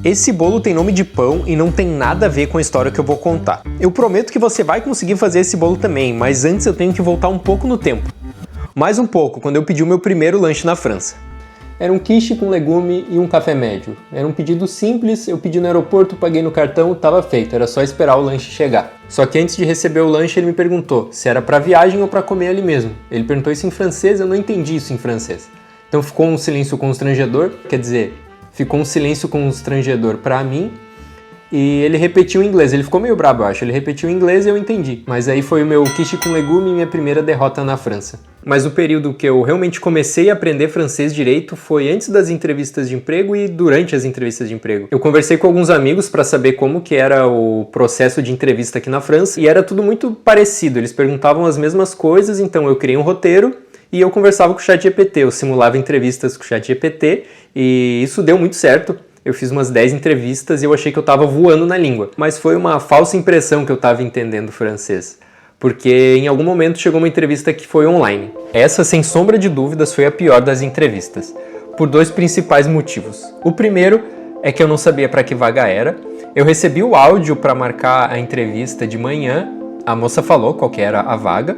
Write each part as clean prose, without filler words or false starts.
Esse bolo tem nome de pão e não tem nada a ver com a história que eu vou contar. Eu prometo que você vai conseguir fazer esse bolo também, mas antes eu tenho que voltar um pouco no tempo. Mais um pouco, quando eu pedi o meu primeiro lanche na França. Era um quiche com legume e um café médio. Era um pedido simples, eu pedi no aeroporto, paguei no cartão, tava feito, era só esperar o lanche chegar. Só que antes de receber o lanche ele me perguntou se era pra viagem ou pra comer ali mesmo. Ele perguntou isso em francês, eu não entendi isso em francês. Então ficou um silêncio constrangedor, quer dizer, ficou um silêncio constrangedor pra mim, e ele repetiu em inglês. Ele ficou meio brabo, eu acho. Ele repetiu em inglês e eu entendi. Mas aí foi o meu quiche com legume e minha primeira derrota na França. Mas o período que eu realmente comecei a aprender francês direito foi antes das entrevistas de emprego e durante as entrevistas de emprego. Eu conversei com alguns amigos para saber como que era o processo de entrevista aqui na França e era tudo muito parecido. Eles perguntavam as mesmas coisas, então eu criei um roteiro e eu conversava com o ChatGPT. Eu simulava entrevistas com o ChatGPT e isso deu muito certo. Eu fiz umas 10 entrevistas e eu achei que eu estava voando na língua. Mas foi uma falsa impressão que eu estava entendendo francês. Porque em algum momento chegou uma entrevista que foi online. Essa, sem sombra de dúvidas, foi a pior das entrevistas. Por dois principais motivos. O primeiro é que eu não sabia para que vaga era. Eu recebi o áudio para marcar a entrevista de manhã. A moça falou qual que era a vaga.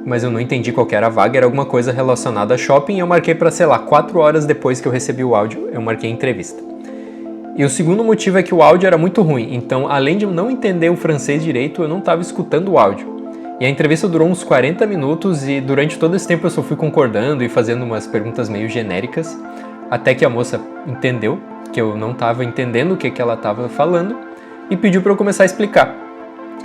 Mas eu não entendi qual que era a vaga, era alguma coisa relacionada a shopping e eu marquei para, sei lá, 4 horas depois que eu recebi o áudio, eu marquei a entrevista. E o segundo motivo é que o áudio era muito ruim, então além de eu não entender o francês direito, eu não estava escutando o áudio. E a entrevista durou uns 40 minutos e durante todo esse tempo eu só fui concordando e fazendo umas perguntas meio genéricas, até que a moça entendeu que eu não estava entendendo o que ela estava falando e pediu para eu começar a explicar.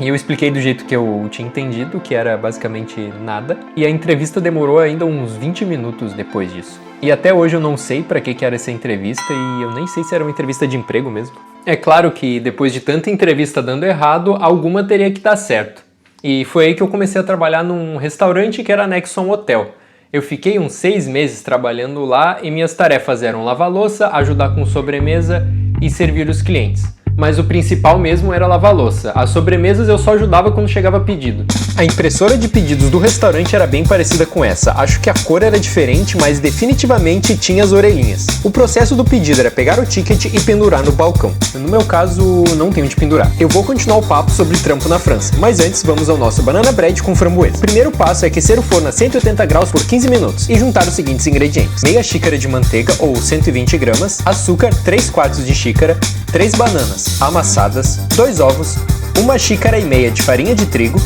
E eu expliquei do jeito que eu tinha entendido, que era basicamente nada. E a entrevista demorou ainda uns 20 minutos depois disso. E até hoje eu não sei pra que era essa entrevista e eu nem sei se era uma entrevista de emprego mesmo. É claro que depois de tanta entrevista dando errado, alguma teria que dar certo. E foi aí que eu comecei a trabalhar num restaurante que era anexo a um hotel. Eu fiquei uns 6 meses trabalhando lá e minhas tarefas eram lavar louça, ajudar com sobremesa e servir os clientes. Mas o principal mesmo era lavar louça. As sobremesas eu só ajudava quando chegava pedido. A impressora de pedidos do restaurante era bem parecida com essa. Acho que a cor era diferente, mas definitivamente tinha as orelhinhas. O processo do pedido era pegar o ticket e pendurar no balcão. No meu caso, não tenho de pendurar. Eu vou continuar o papo sobre trampo na França, mas antes vamos ao nosso banana bread com framboesa. O primeiro passo é aquecer o forno a 180 graus por 15 minutos e juntar os seguintes ingredientes: meia xícara de manteiga ou 120 gramas, açúcar 3/4 de xícara, 3 bananas amassadas, 2 ovos, 1,5 xícaras de farinha de trigo.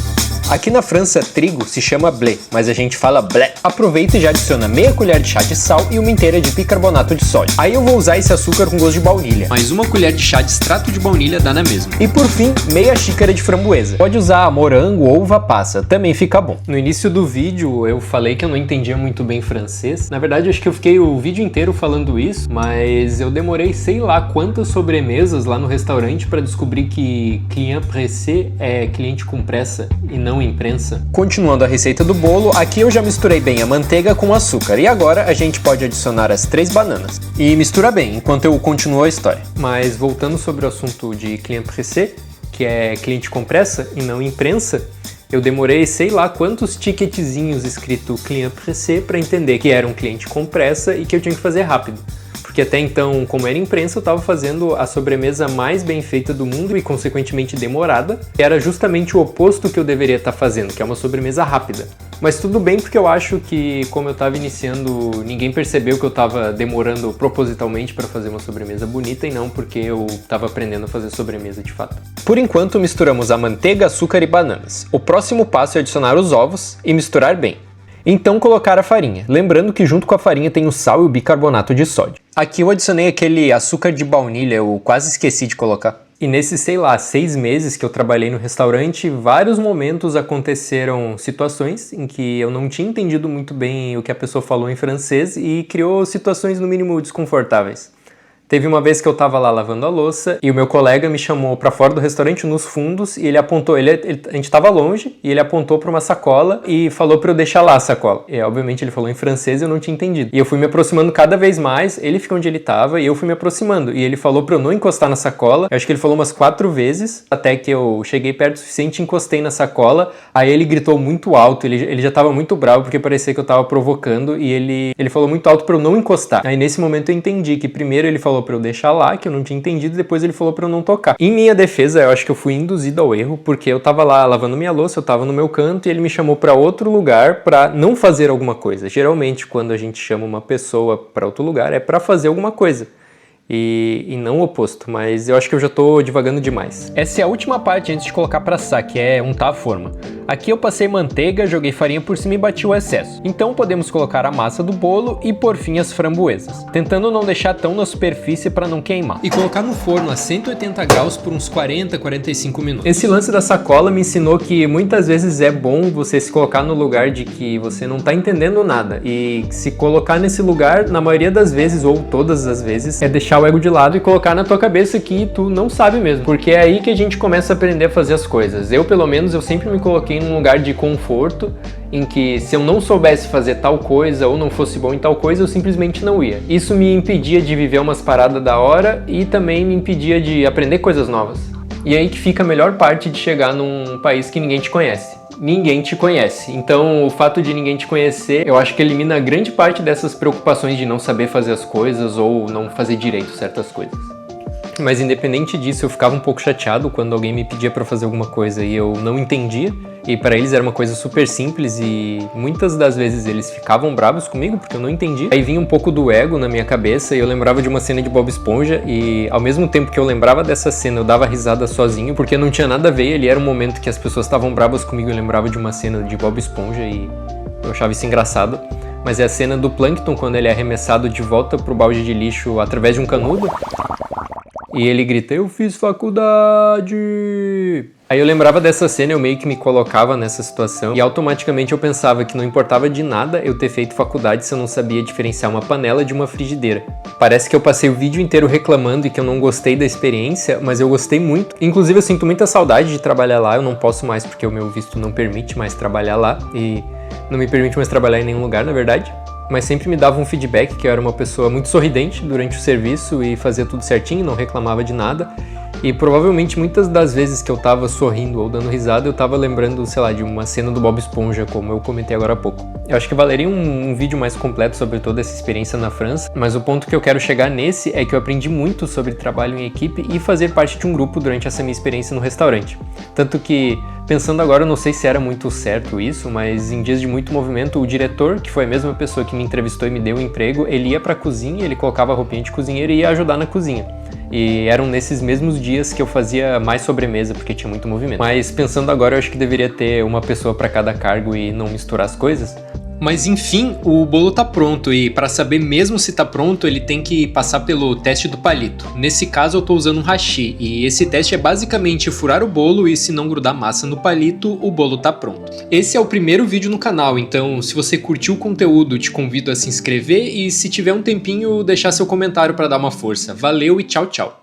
Aqui na França, trigo se chama blé, mas a gente fala blé. Aproveita e já adiciona meia colher de chá de sal e uma inteira de bicarbonato de sódio. Aí eu vou usar esse açúcar com gosto de baunilha. Mais uma colher de chá de extrato de baunilha dá na mesma. E por fim, meia xícara de framboesa. Pode usar morango ou uva passa, também fica bom. No início do vídeo eu falei que eu não entendia muito bem francês. Na verdade, acho que eu fiquei o vídeo inteiro falando isso, mas eu demorei sei lá quantas sobremesas lá no restaurante para descobrir que client pressé é cliente com pressa e não imprensa. Continuando a receita do bolo, aqui eu já misturei bem a manteiga com o açúcar e agora a gente pode adicionar as 3 bananas. E mistura bem, enquanto eu continuo a história. Mas voltando sobre o assunto de client pressé, que é cliente com pressa e não imprensa, eu demorei sei lá quantos ticketzinhos escrito client pressé para entender que era um cliente com pressa e que eu tinha que fazer rápido. Porque até então, como era imprensa, eu estava fazendo a sobremesa mais bem feita do mundo e consequentemente demorada, que era justamente o oposto que eu deveria estar fazendo, que é uma sobremesa rápida. Mas tudo bem, porque eu acho que, como eu estava iniciando, ninguém percebeu que eu estava demorando propositalmente para fazer uma sobremesa bonita e não porque eu estava aprendendo a fazer sobremesa de fato. Por enquanto, misturamos a manteiga, açúcar e bananas. O próximo passo é adicionar os ovos e misturar bem. Então colocar a farinha, lembrando que junto com a farinha tem o sal e o bicarbonato de sódio. Aqui eu adicionei aquele açúcar de baunilha, eu quase esqueci de colocar. E nesses, sei lá, 6 meses que eu trabalhei no restaurante, vários momentos aconteceram situações em que eu não tinha entendido muito bem o que a pessoa falou em francês e criou situações no mínimo desconfortáveis. Teve uma vez que eu tava lá lavando a louça e o meu colega me chamou pra fora do restaurante, nos fundos, e ele apontou, a gente tava longe, e ele apontou pra uma sacola e falou pra eu deixar lá a sacola. E obviamente ele falou em francês e eu não tinha entendido. E eu fui me aproximando cada vez mais, ele ficou onde ele tava e eu fui me aproximando. E ele falou pra eu não encostar na sacola, eu acho que ele falou umas 4 vezes, até que eu cheguei perto o suficiente, encostei na sacola, aí ele gritou muito alto, ele já tava muito bravo porque parecia que eu tava provocando, e ele falou muito alto pra eu não encostar. Aí nesse momento eu entendi que primeiro ele falou falou pra eu deixar lá, que eu não tinha entendido, e depois ele falou pra eu não tocar. Em minha defesa, eu acho que eu fui induzido ao erro, porque eu tava lá lavando minha louça, eu tava no meu canto, e ele me chamou pra outro lugar pra não fazer alguma coisa. Geralmente, quando a gente chama uma pessoa pra outro lugar, é pra fazer alguma coisa. E não o oposto, mas eu acho que eu já tô divagando demais. Essa é a última parte antes de colocar pra assar, que é untar a forma. Aqui eu passei manteiga, joguei farinha por cima e bati o excesso. Então podemos colocar a massa do bolo e por fim as framboesas, tentando não deixar tão na superfície para não queimar. E colocar no forno a 180 graus por uns 40, 45 minutos. Esse lance da sacola me ensinou que muitas vezes é bom você se colocar no lugar de que você não tá entendendo nada. E se colocar nesse lugar, na maioria das vezes, ou todas as vezes, é deixar o ego de lado e colocar na tua cabeça que tu não sabe mesmo. Porque é aí que a gente começa a aprender a fazer as coisas. Eu, pelo menos, eu sempre me coloquei num lugar de conforto em que se eu não soubesse fazer tal coisa ou não fosse bom em tal coisa, eu simplesmente não ia. Isso me impedia de viver umas paradas da hora e também me impedia de aprender coisas novas. E aí que fica a melhor parte de chegar num país que ninguém te conhece. Ninguém te conhece. Então, o fato de ninguém te conhecer, eu acho que elimina grande parte dessas preocupações de não saber fazer as coisas ou não fazer direito certas coisas. Mas independente disso, eu ficava um pouco chateado quando alguém me pedia pra fazer alguma coisa e eu não entendia. E pra eles era uma coisa super simples e muitas das vezes eles ficavam bravos comigo porque eu não entendia. Aí vinha um pouco do ego na minha cabeça e eu lembrava de uma cena de Bob Esponja e ao mesmo tempo que eu lembrava dessa cena eu dava risada sozinho porque não tinha nada a ver, ele era um momento que as pessoas estavam bravas comigo e eu lembrava de uma cena de Bob Esponja e eu achava isso engraçado. Mas é a cena do Plankton quando ele é arremessado de volta pro balde de lixo através de um canudo. E ele grita, eu fiz faculdade! Aí eu lembrava dessa cena, eu meio que me colocava nessa situação e automaticamente eu pensava que não importava de nada eu ter feito faculdade se eu não sabia diferenciar uma panela de uma frigideira. Parece que eu passei o vídeo inteiro reclamando e que eu não gostei da experiência, mas eu gostei muito. Inclusive eu sinto muita saudade de trabalhar lá, eu não posso mais porque o meu visto não permite mais trabalhar lá e não me permite mais trabalhar em nenhum lugar, na verdade. Mas sempre me dava um feedback que eu era uma pessoa muito sorridente durante o serviço e fazia tudo certinho, não reclamava de nada. E provavelmente muitas das vezes que eu tava sorrindo ou dando risada, eu tava lembrando, sei lá, de uma cena do Bob Esponja, como eu comentei agora há pouco. Eu acho que valeria um vídeo mais completo sobre toda essa experiência na França, mas o ponto que eu quero chegar nesse é que eu aprendi muito sobre trabalho em equipe e fazer parte de um grupo durante essa minha experiência no restaurante. Tanto que, pensando agora, eu não sei se era muito certo isso, mas em dias de muito movimento, o diretor, que foi a mesma pessoa que me entrevistou e me deu o emprego, ele ia pra cozinha, ele colocava a roupinha de cozinheiro e ia ajudar na cozinha. E eram nesses mesmos dias que eu fazia mais sobremesa, porque tinha muito movimento. Mas pensando agora, eu acho que deveria ter uma pessoa para cada cargo e não misturar as coisas. Mas enfim, o bolo tá pronto e para saber mesmo se tá pronto, ele tem que passar pelo teste do palito. Nesse caso eu tô usando um hashi e esse teste é basicamente furar o bolo e se não grudar massa no palito, o bolo tá pronto. Esse é o primeiro vídeo no canal, então se você curtiu o conteúdo, te convido a se inscrever e se tiver um tempinho, deixar seu comentário para dar uma força. Valeu e tchau, tchau!